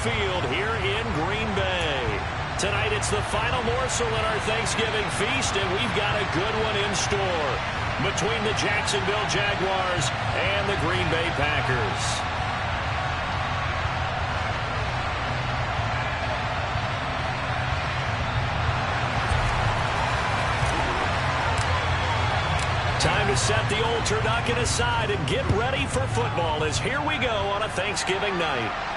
Field here in Green Bay. Tonight it's the final morsel in our Thanksgiving feast, and we've got a good one in store between the Jacksonville Jaguars and the Green Bay Packers. Time to set the old turducken aside and get ready for football, as here we go on a Thanksgiving night.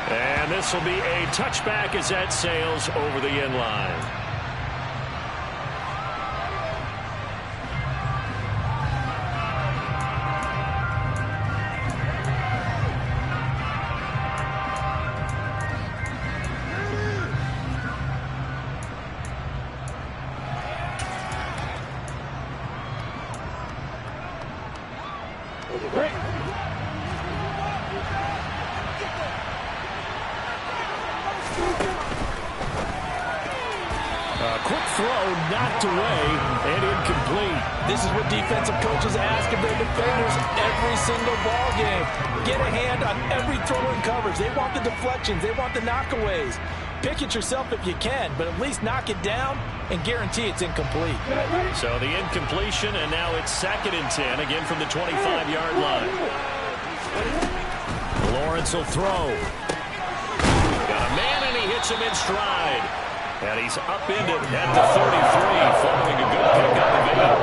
And this will be a touchback as that sails over the end line. Quick throw, knocked away, and incomplete. This is what defensive coaches ask of their defenders every single ball game. Get a hand on every throw in coverage. They want the deflections. They want the knockaways. Pick it yourself if you can, but at least knock it down and guarantee it's incomplete. So the incompletion, and now it's 2nd and 10, again from the 25-yard line. Lawrence will throw. Got a man, and he hits him in stride. And he's upended at the 33 following a good pickup again.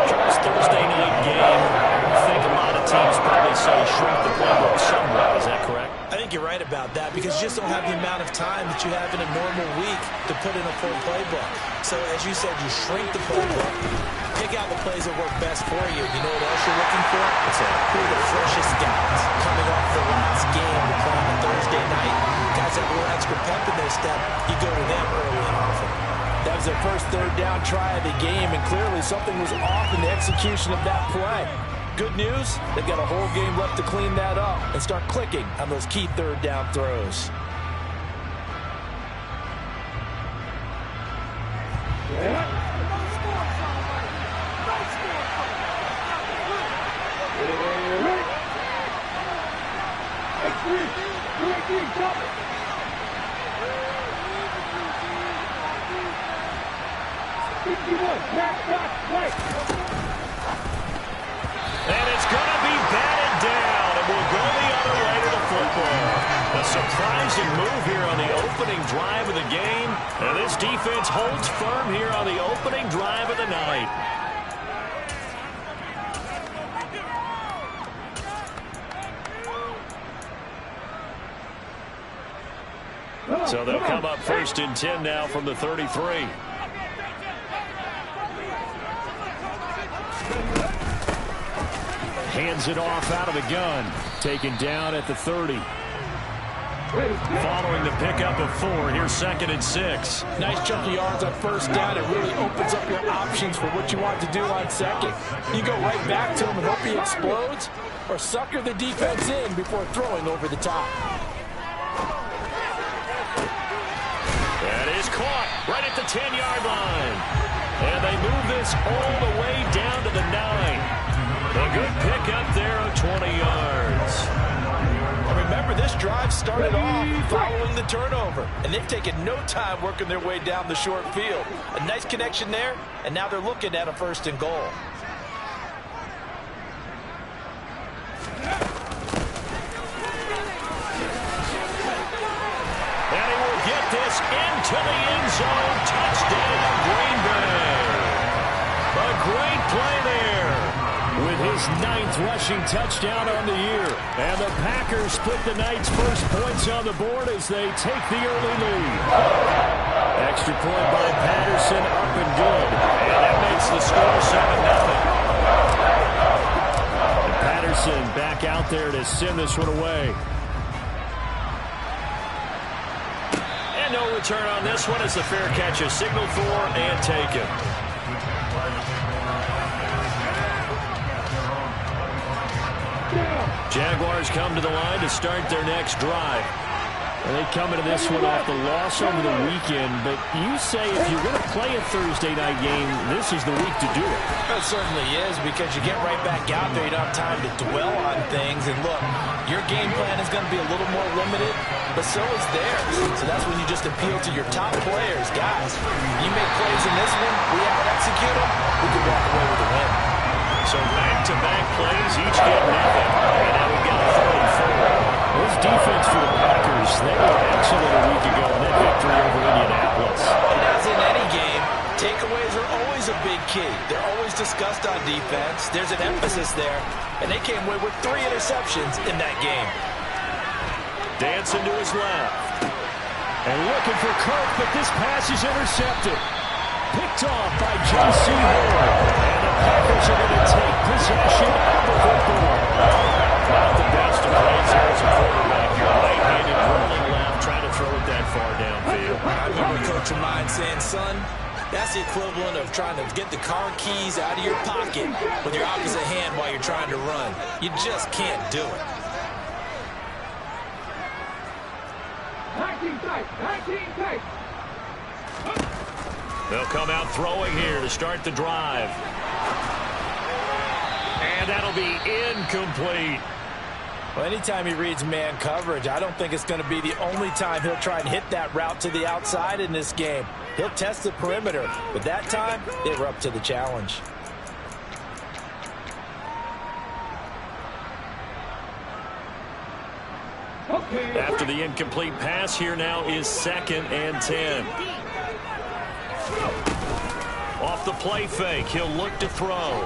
Charles, Thursday night game. I think a lot of teams probably say shrink the playbook somewhat. Is that correct? I think you're right about that because you just don't have the amount of time that you have in a normal week to put in a full playbook. So as you said, you shrink the playbook, pick out the plays that work best for you. You know what else you're looking for? What's that? Who are the freshest guys coming off the last game to play on Thursday night? Guys that have a little extra pep in their step, you go to them early and often. That was their first third down try of the game, and clearly something was off in the execution of that play. Good news, they've got a whole game left to clean that up and start clicking on those key third down throws. And it's going to be batted down, and we'll go the other way to the football. A surprising move here on the opening drive of the game, and this defense holds firm here on the opening drive of the night. So they'll come up 1st and 10 now from the 33. Hands it off out of the gun. Taken down at the 30. Following the pickup of 4, here's 2nd and 6. Nice chunk of yards on first down. It really opens up your options for what you want to do on second. You go right back to him and hope he explodes, or sucker the defense in before throwing over the top. That is caught right at the 10-yard line. And they move this all the way down to the 9. A good pickup there of 20 yards. And remember, this drive started off following the turnover, and they've taken no time working their way down the short field. A nice connection there, and now they're looking at a 1st and goal. And he will get this into the end zone. Touchdown, Green Bay. A great play there, with his 9th rushing touchdown on the year. And the Packers put the night's first points on the board as they take the early lead. Extra point by Patterson, up and good. And that makes the score 7-0. And Patterson back out there to send this one away. And no return on this one as the fair catch is signaled for and taken. Jaguars come to the line to start their next drive. And they come into this one off the loss over the weekend, but you say if you're going to play a Thursday night game, this is the week to do it. It certainly is, because you get right back out there. You don't have time to dwell on things. And look, your game plan is going to be a little more limited, but so is theirs. So that's when you just appeal to your top players. Guys, you make plays in this one, we out-execute them, we can walk away with a win. So back-to-back plays, each get nothing. And now we've got a 3rd and 4. This defense for the Packers, they were excellent a week ago in that victory over Indianapolis. And as in any game, takeaways are always a big key. They're always discussed on defense. There's an emphasis there, and they came away with 3 interceptions in that game. Dancing to his left. And looking for Kirk, but this pass is intercepted. Picked off by J.C. Horn. And the Packers are going to take possession of the football. Not the best of plays there as a quarterback. Your right-handed rolling left, trying to throw it that far downfield. I remember Coach of mine saying, son, that's the equivalent of trying to get the car keys out of your pocket with your opposite hand while you're trying to run. You just can't do it. They'll come out throwing here to start the drive. And that'll be incomplete. Well, anytime he reads man coverage, I don't think it's going to be the only time he'll try and hit that route to the outside in this game. He'll test the perimeter, but that time, they were up to the challenge. After the incomplete pass, here now is 2nd and 10. Off the play fake, he'll look to throw.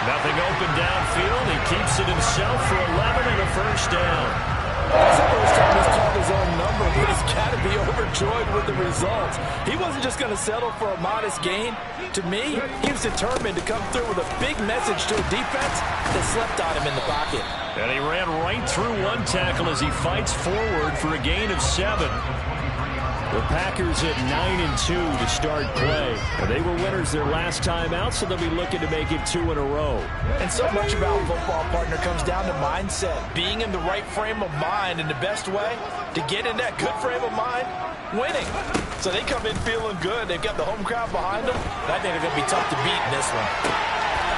Nothing open downfield. He keeps it himself for 11 and a 1st down. That's the first time he's called his own number, but he's got to be overjoyed with the results. He wasn't just going to settle for a modest gain. To me, he was determined to come through with a big message to a defense that slept on him in the pocket. And he ran right through one tackle as he fights forward for a gain of 7. The Packers at 9-2 to start play. And they were winners their last time out, so they'll be looking to make it 2 in a row. And so much about football, partner, comes down to mindset. Being in the right frame of mind, and the best way to get in that good frame of mind, winning. So they come in feeling good. They've got the home crowd behind them. I think they're going to be tough to beat in this one.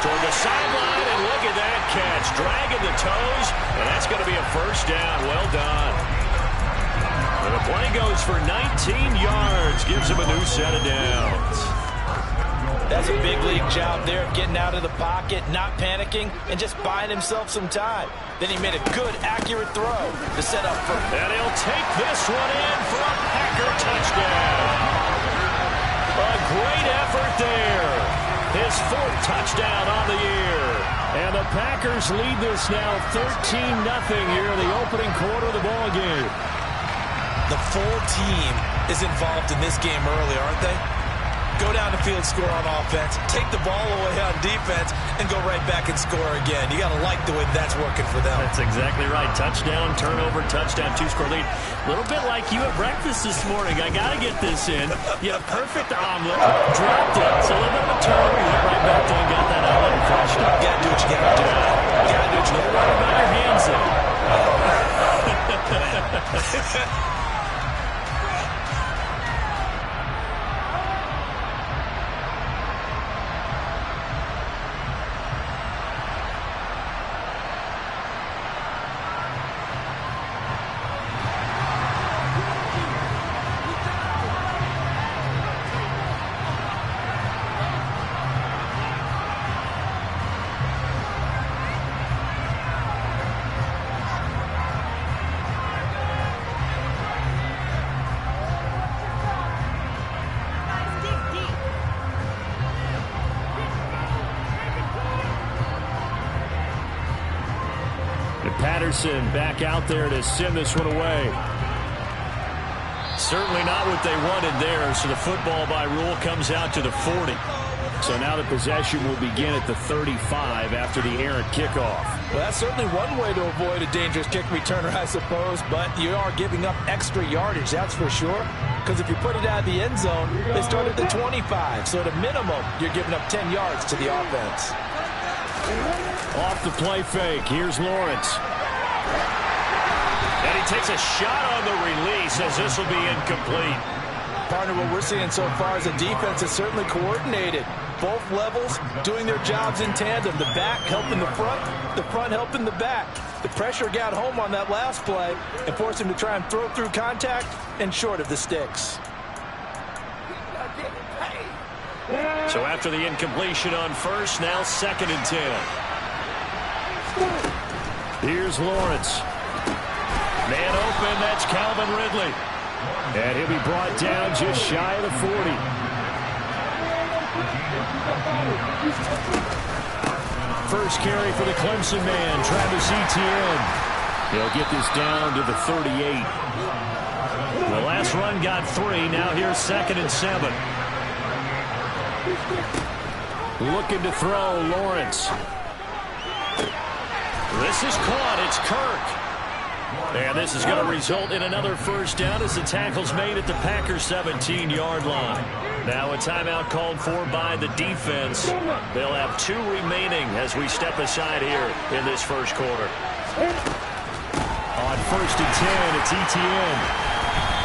Toward the sideline, and look at that catch. Dragging the toes, and that's going to be a 1st down. Well done. And the play goes for 19 yards. Gives him a new set of downs. That's a big league job there of getting out of the pocket, not panicking, and just buying himself some time. Then he made a good, accurate throw to set up for... And he'll take this one in for a Packer touchdown. A great effort there. His 4th touchdown on the year. And the Packers lead this now 13-0 here in the opening quarter of the ball game. The full team is involved in this game early, aren't they? Go down the field, score on offense, take the ball away on defense, and go right back and score again. You got to like the way that's working for them. That's exactly right. Touchdown, turnover, touchdown, 2-score lead. A little bit like you at breakfast this morning. I got to get this in. You had a perfect omelet, dropped it. It's a little bit of a turnover. You went right back there and got that omelet and crushed it. You got to do what you got to do. You got to do what you got to do. What about your hands there? Patterson back out there to send this one away. Certainly not what they wanted there, so the football by rule comes out to the 40. So now the possession will begin at the 35 after the errant kickoff. Well, that's certainly one way to avoid a dangerous kick returner, I suppose, but you are giving up extra yardage, that's for sure. Because if you put it out of the end zone, they start at the 25. So at a minimum, you're giving up 10 yards to the offense. Off the play fake, here's Lawrence. And he takes a shot on the release as this will be incomplete. Partner, what we're seeing so far is the defense is certainly coordinated. Both levels doing their jobs in tandem. The back helping the front helping the back. The pressure got home on that last play and forced him to try and throw through contact and short of the sticks. So after the incompletion on first, now 2nd and 10. Here's Lawrence. Man open, that's Calvin Ridley. And he'll be brought down just shy of the 40. First carry for the Clemson man, Travis Etienne. He'll get this down to the 38. The last run got 3. Now here's 2nd and 7. Looking to throw, Lawrence. This is caught. It's Kirk. And this is going to result in another first down as the tackle's made at the Packers' 17-yard line. Now a timeout called for by the defense. They'll have 2 remaining as we step aside here in this first quarter. On 1st and 10, it's Etienne.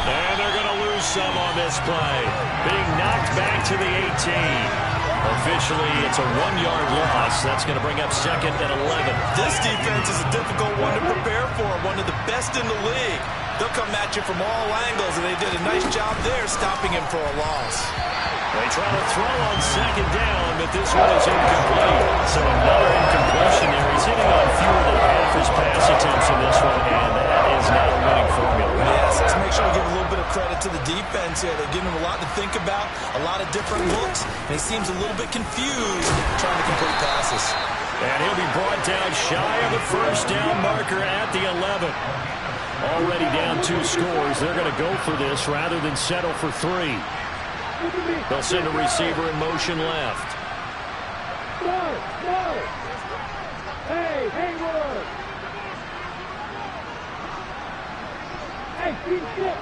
And they're going to lose some on this play. Being knocked back to the 18. Officially, it's a 1-yard loss. That's going to bring up 2nd and 11. This defense is a difficult one to prepare for, one of the best in the league. They'll come at you from all angles, and they did a nice job there stopping him for a loss. They try to throw on 2nd down, but this one is incomplete. So another incompletion there. He's hitting on fewer than half his pass attempts in this one, and that is not a winning formula. Yes, let's make sure we give a little bit of credit to the defense here. They're giving him a lot to think about, a lot of different looks, and he seems a little bit confused trying to complete passes. And he'll be brought down shy of the first down marker at the 11. Already down 2 scores. They're going to go for this rather than settle for 3. They'll send a receiver in motion left. Hey, Hayward! Hey, keep shit!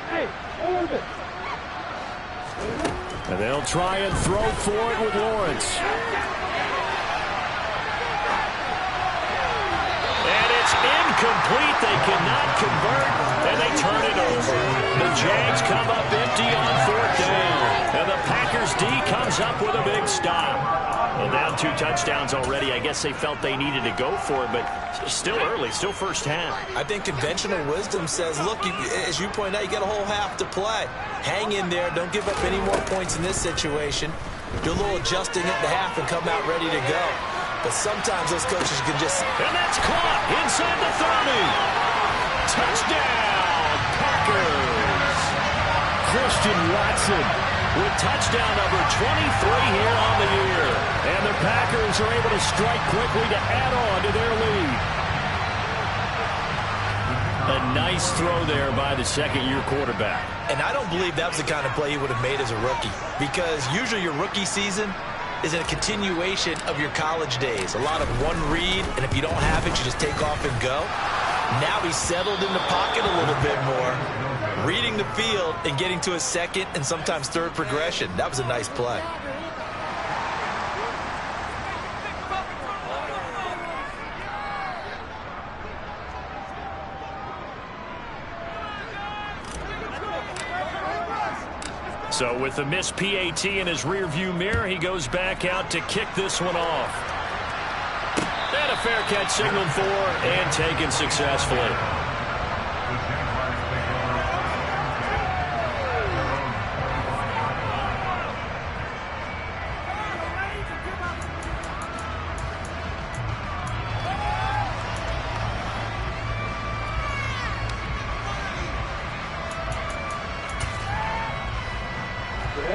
Hey, Orbit! And they'll try and throw for it with Lawrence. And it's incomplete. They cannot convert, and they turn it over. The Jags come up empty on 4th down. And the Packers D comes up with a big stop. Well, down 2 touchdowns already. I guess they felt they needed to go for it, but still early, still first half. I think conventional wisdom says, look, as you point out, you got a whole half to play. Hang in there. Don't give up any more points in this situation. Do a little adjusting at the half and come out ready to go. But sometimes those coaches can just... And that's caught inside the 30. Touchdown, Packers. Christian Watson with touchdown number 23 here on the year. And the Packers are able to strike quickly to add on to their lead. A nice throw there by the second-year quarterback. And I don't believe that was the kind of play he would have made as a rookie. Because usually your rookie season is a continuation of your college days. A lot of one read, and if you don't have it, you just take off and go. Now he's settled in the pocket a little bit more, reading the field and getting to his second and sometimes third progression. That was a nice play. So with the missed PAT in his rearview mirror, he goes back out to kick this one off. And a fair catch signaled for and taken successfully.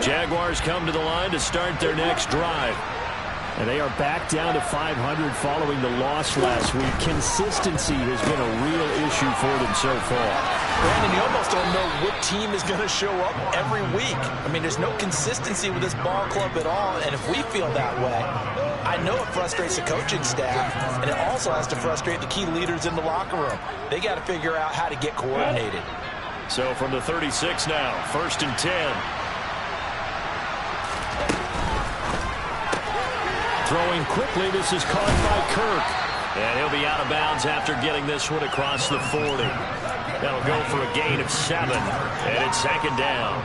Jaguars come to the line to start their next drive. And they are back down to 500 following the loss last week. Consistency has been a real issue for them so far. Brandon, you almost don't know what team is going to show up every week. I mean, there's no consistency with this ball club at all, and if we feel that way, I know it frustrates the coaching staff, and it also has to frustrate the key leaders in the locker room. They got to figure out how to get coordinated. So from the 36 now, 1st and 10. Throwing quickly, this is caught by Kirk. And he'll be out of bounds after getting this one across the 40. That'll go for a gain of 7, and it's 2nd down.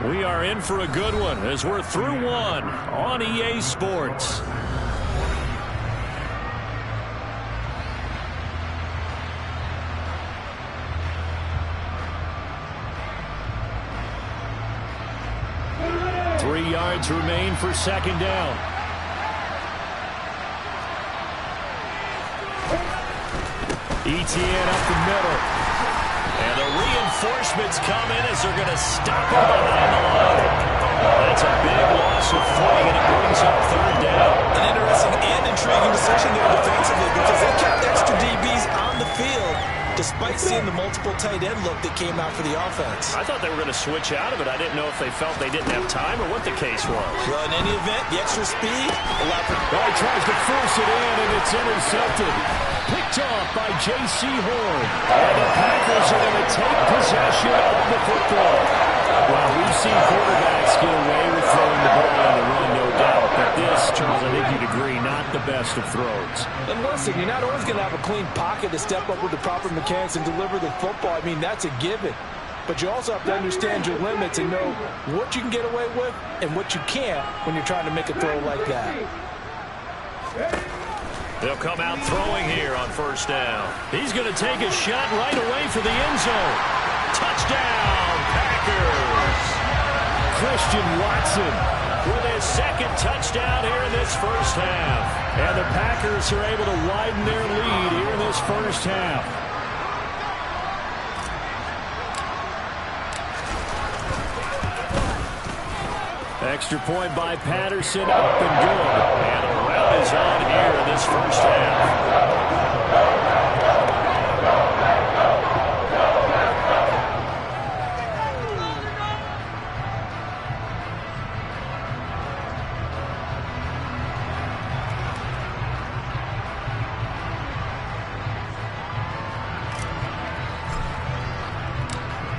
We are in for a good one as we're through one on EA Sports. Remain for 2nd down. Etienne up the middle. And the reinforcements come in as they're going to stop him behind the line. That's a big loss of footing, and it brings up 3rd down. An interesting and intriguing decision there defensively because they kept extra DBs on the field despite seeing the multiple tight end look that came out for the offense. I thought they were going to switch out of it. I didn't know if they felt they didn't have time or what the case was. Well, in any event, the extra speed allowed for... Well, he tries to force it in, and it's intercepted. Picked off by J.C. Horn. And the Packers are going to take possession of the football. Well, we've seen quarterbacks get away with throwing the ball on the run, no doubt. But this, Charles, I think you'd agree, not the best of throws. And listen, you're not always going to have a clean pocket to step up with the proper mechanics and deliver the football. I mean, that's a given. But you also have to understand your limits and know what you can get away with and what you can't when you're trying to make a throw like that. They'll come out throwing here on 1st down. He's going to take a shot right away for the end zone. Touchdown, Packers! Christian Watson with his 2nd touchdown here in this 1st half. And the Packers are able to widen their lead here in this 1st half. Extra point by Patterson, up and good. And a rout is on here in this 1st half.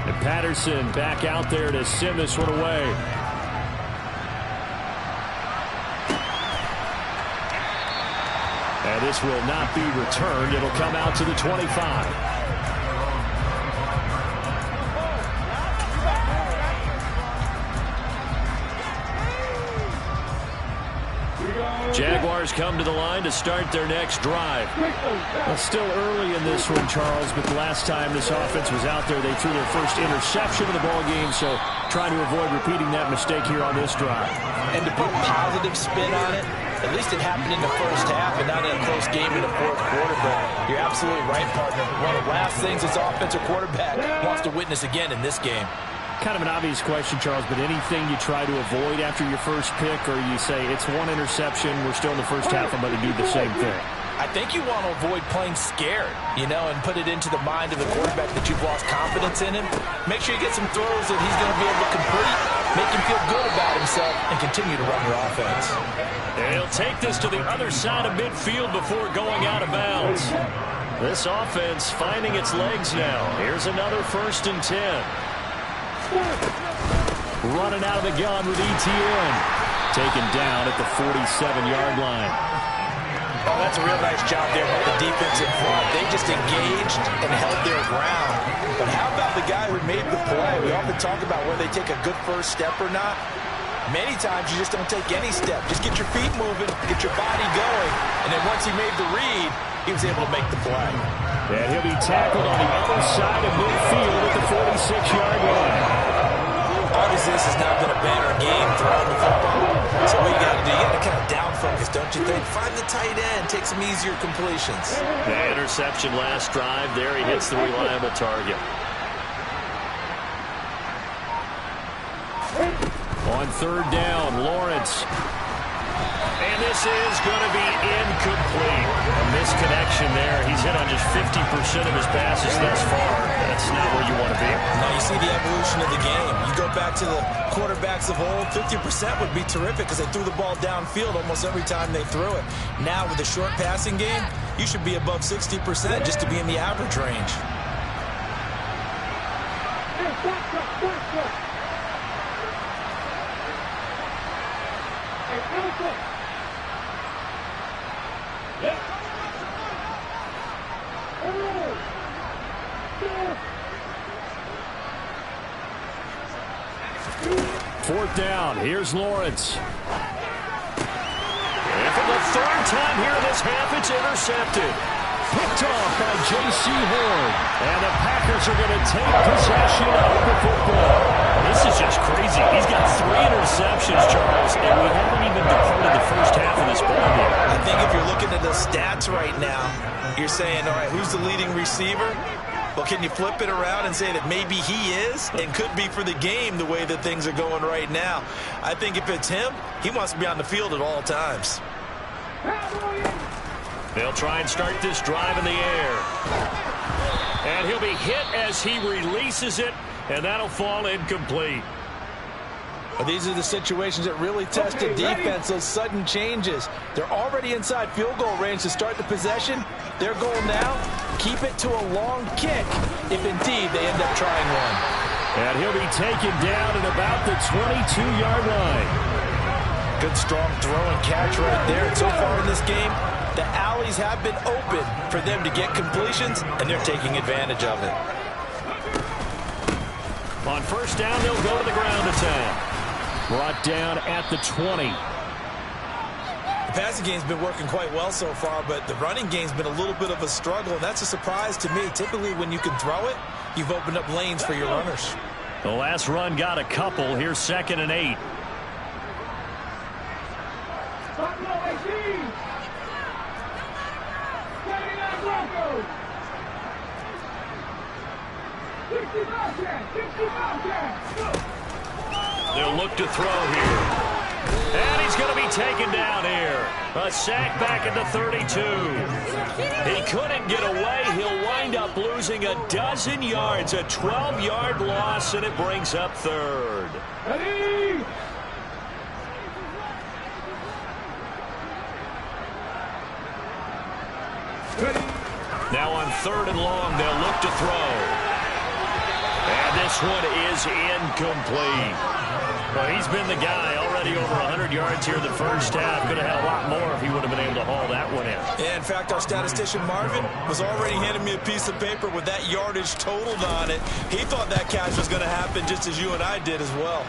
And Patterson back out there to send this one away. And this will not be returned. It'll come out to the 25. Jaguars come to the line to start their next drive. Well, still early in this one, Charles, but the last time this offense was out there, they threw their first interception of the ball game, so trying to avoid repeating that mistake here on this drive. And to put a positive spin on it, at least it happened in the 1st half and not in a close game in the 4th quarter, but you're absolutely right, partner. One of the last things this offensive quarterback wants to witness again in this game. Kind of an obvious question, Charles, but anything you try to avoid after your first pick, or you say it's one interception, we're still in the 1st half, I'm going to do the same thing? I think you want to avoid playing scared, you know, and put it into the mind of the quarterback that you've lost confidence in him. Make sure you get some throws that he's going to be able to complete, make him feel good about himself, and continue to run your offense. And he'll take this to the other side of midfield before going out of bounds. This offense finding its legs now. Here's another 1st and 10. Running out of the gun with Etienne. Taken down at the 47-yard line. Oh, that's a real nice job there by the defensive front. They just engaged and held their ground. But how about the guy who made the play? We often talk about whether they take a good first step or not. Many times you just don't take any step. Just get your feet moving, get your body going, and then once he made the read, he was able to make the play. And he'll be tackled on the other side of midfield at the 46-yard line. Obviously, this has not been a banner game throwing the football. So what you got to do, you got to kind of down focus, don't you think? Find the tight end, take some easier completions. The interception last drive. There he hits the reliable target. On third down, Lawrence. And this is going to be incomplete. A misconnection there. He's hit on just 50% of his passes thus far. That's not where you want to be. Now you see the evolution of the game. You go back to the quarterbacks of old, 50% would be terrific because they threw the ball downfield almost every time they threw it. Now with the short passing game, you should be above 60% just to be in the average range. Fourth down. Here's Lawrence. And for the third time here in this half, it's intercepted. Picked off by J.C. Horn. And the Packers are going to take possession of the football. This is just crazy. He's got 3 interceptions, Charles, and we haven't even departed the first half of this ball game. I think if you're looking at the stats right now, you're saying, all right, who's the leading receiver? Well, can you flip it around and say that maybe he is and could be for the game the way that things are going right now? I think if it's him, he wants to be on the field at all times. They'll try and start this drive in the air. And he'll be hit as he releases it, and that'll fall incomplete. These are the situations that really test the defense, those sudden changes. They're already inside field goal range to start the possession. Their goal now, keep it to a long kick, if indeed they end up trying one. And he'll be taken down at about the 22-yard line. Good, strong throw and catch right there. And so far in this game, the alleys have been open for them to get completions, and they're taking advantage of it. On first down, they'll go to the ground attack. Brought down at the 20. The passing game's been working quite well so far, but the running game's been a little bit of a struggle, and that's a surprise to me. Typically, when you can throw it, you've opened up lanes for your runners. The last run got a couple. Here's 2nd and 8. They'll look to throw here. And he's going to be taken down here. A sack back at the 32. He couldn't get away. He'll wind up losing a dozen yards. A 12-yard loss, and it brings up 3rd. Now on 3rd and long, they'll look to throw. And this one is incomplete. Well, he's been the guy already over 100 yards here in the first half. Could have had a lot more if he would have been able to haul that one in. Yeah, in fact, our statistician Marvin was already handing me a piece of paper with that yardage totaled on it. He thought that catch was going to happen just as you and I did as well.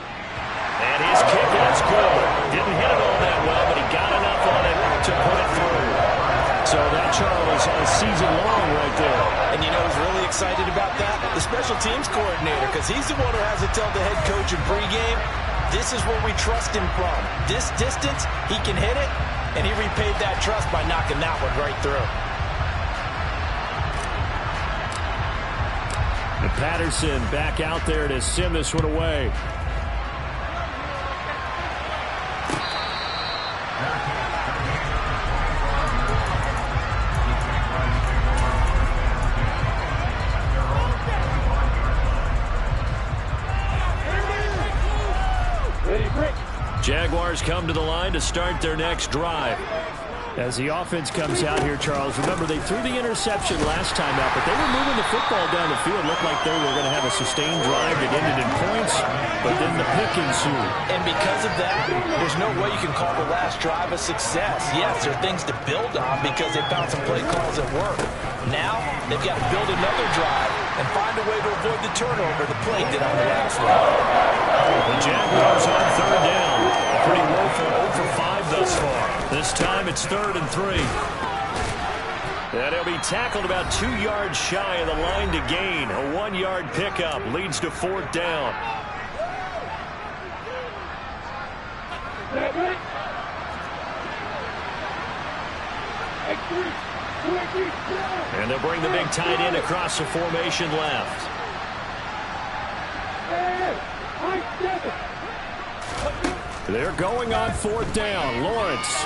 And his kick is good. Didn't hit it all that well, but he got enough on it to put it through. So that, Charles, a season long right there. And you know who's really excited about that? The special teams coordinator, because he's the one who has to tell the head coach in pregame, this is where we trust him from. This distance, he can hit it, and he repaid that trust by knocking that one right through. And Patterson back out there to send this one away. Jaguars come to the line to start their next drive. As the offense comes out here, Charles, remember they threw the interception last time out, but they were moving the football down the field. Looked like they were going to have a sustained drive that ended in points, but then the pick ensued. And because of that, there's no way you can call the last drive a success. Yes, there are things to build on because they found some play calls that work. Now, they've got to build another drive and find a way to avoid the turnover the play did on the last one. The Jaguars on 3rd down. A pretty woeful 0 for 5 thus far. This time it's 3rd and 3. And he'll be tackled about 2 yards shy of the line to gain. A 1-yard pickup leads to 4th down. And they'll bring the big tight end across the formation left. They're going on 4th down. Lawrence.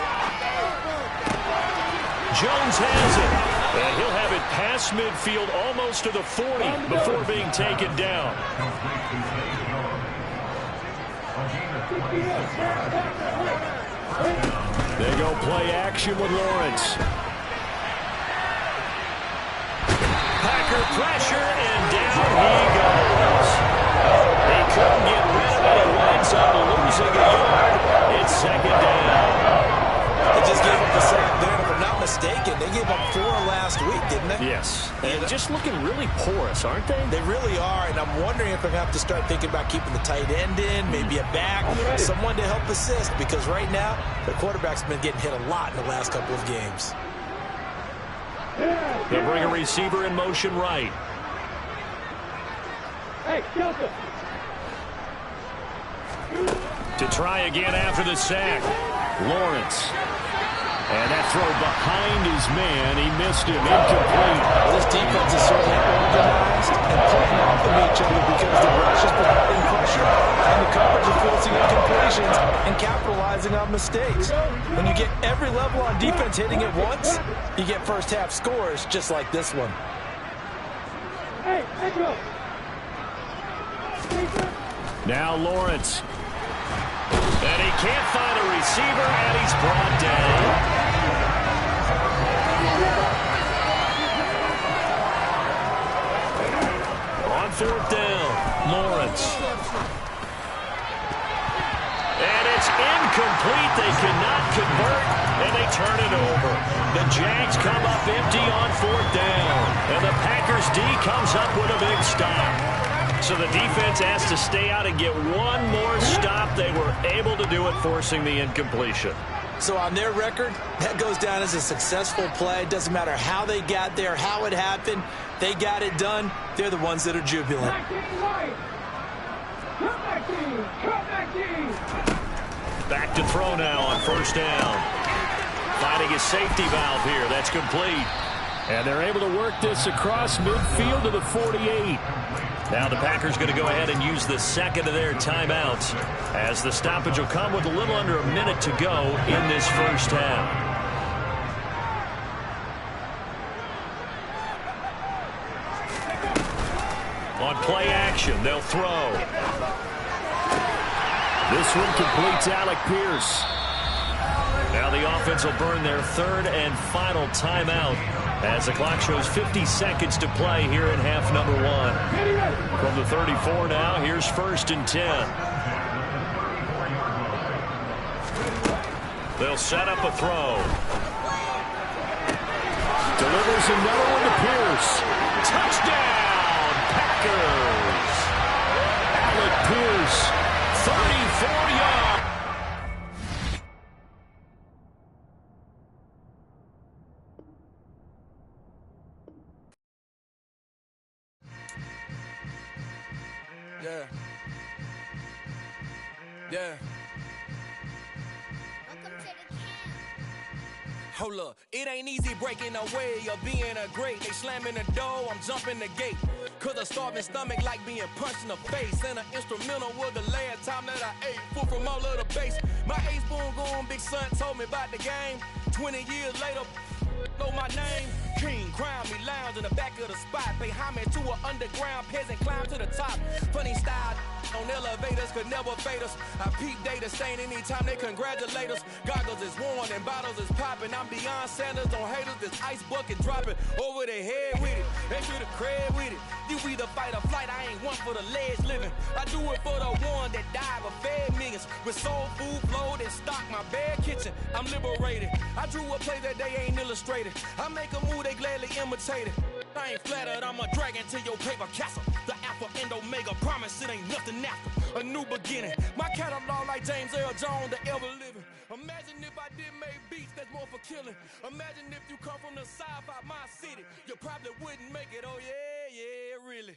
Jones has it. And he'll have it past midfield almost to the 40 before being taken down. They go play action with Lawrence. Packer pressure, and down he goes. They couldn't get rid of it. He winds up losing a yard. It's 2nd down. They just gave up the sack there. If I'm not mistaken, they gave up 4 last week, didn't they? Yes. And just looking really porous, aren't they? They really are, and I'm wondering if they're going to have to start thinking about keeping the tight end in, maybe a back, someone to help assist, because right now, the quarterback's been getting hit a lot in the last couple of games. They'll bring a receiver in motion right. Hey, Shelton. To try again after the sack. Lawrence. And that throw behind his man. He missed him. Incomplete. This defense is certainly organized and playing off of each other because the rush is providing pressure and the coverage is forcing incompletions and capitalizing on mistakes. When you get every level on defense hitting it once, you get first half scores just like this one. Hey, go. Now Lawrence. And he can't find a receiver, and he's brought down. On 4th down, Lawrence. And it's incomplete. They cannot convert, and they turn it over. The Jags come up empty on 4th down, and the Packers D comes up with a big stop. So the defense has to stay out and get one more stop. They were able to do it, forcing the incompletion. So on their record, that goes down as a successful play. It doesn't matter how they got there, how it happened. They got it done. They're the ones that are jubilant. Back to throw now on 1st down. Finding his safety valve here. That's complete. And they're able to work this across midfield to the 48. Now the Packers going to go ahead and use the second of their timeouts, as the stoppage will come with a little under a minute to go in this first half. On play action, they'll throw. This one completes Alec Pierce. Now the offense will burn their 3rd and final timeout as the clock shows 50 seconds to play here in half number 1. From the 34 now, here's 1st and 10. They'll set up a throw. Delivers another one to Pierce. Touchdown, Packers! Alec Pierce, 34 yards. Yeah. Hold up, it ain't easy breaking away or being a great. They slamming the door, I'm jumping the gate. Cause a starving stomach like being punched in the face. And an instrumental was the last time that I ate food from all of the base. My ace boom goon, big son told me about the game. 20 years later, know my name. King, crown me, lounge in the back of the spot. Pay homage to an underground peasant, climb to the top. Funny style on elevators could never fade us. I peep data stain anytime they congratulate us. Goggles is worn and bottles is popping. I'm beyond Sanders on haters, this ice bucket dropping over their head with it. They should have cred with it. You either fight or flight, I ain't one for the ledge living. I do it for the one that died but fed millions. With soul food flowed and stocked my bare kitchen. I'm liberated. I drew a play that they ain't illustrated. I make a move, they gladly imitate it. I ain't flattered, I'm a dragon to your paper castle. The Alpha and Omega, promise it ain't nothing after. A new beginning. My catalog like James Earl Jones, the ever living. Imagine if I did make beats that's more for killing. Imagine if you come from the south out my city. You probably wouldn't make it, oh yeah, yeah, really.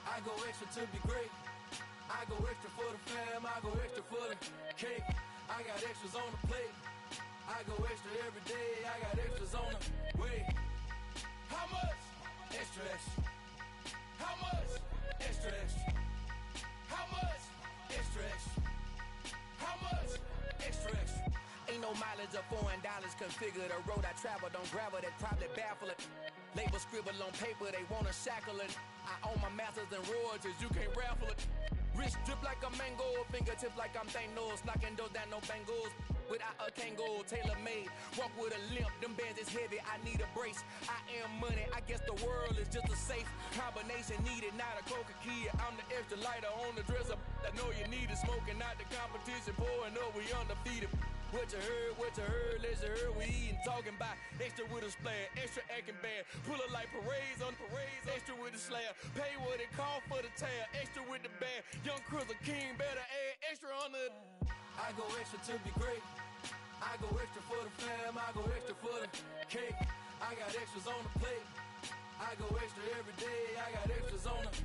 I go extra to be great. I go extra for the fam, I go extra for the cake. I got extras on the plate. I go extra every day, I got extras on the way. How much? Extra, extra. How much? Extra, extra. How much? Extra, extra. How misconfigure the road I travel. Don't gravel, that probably baffle it. Label scribble on paper, they wanna shackle it. I own my masters and royalties, you can't raffle it. Wrist drip like a mango, fingertips like I'm Thanos, knocking those down, no bangles. Without a Kango, tailor-made, walk with a limp, them bands is heavy, I need a brace. I am money, I guess the world is just a safe combination needed, not a coca key. I'm the extra lighter on the dresser, I know you need it, smoking out the competition, pouring up, we undefeated. What you heard, let's hear we eatin', talking about extra with a splash, extra acting bad, pull it like parades on parades, extra with the slab, pay what it cost for the tab, extra with the bag, young Chris a king, better add extra on the. I go extra to be great. I go extra for the fam. I go extra for the cake. I got extras on the plate. I go extra every day. I got extras on the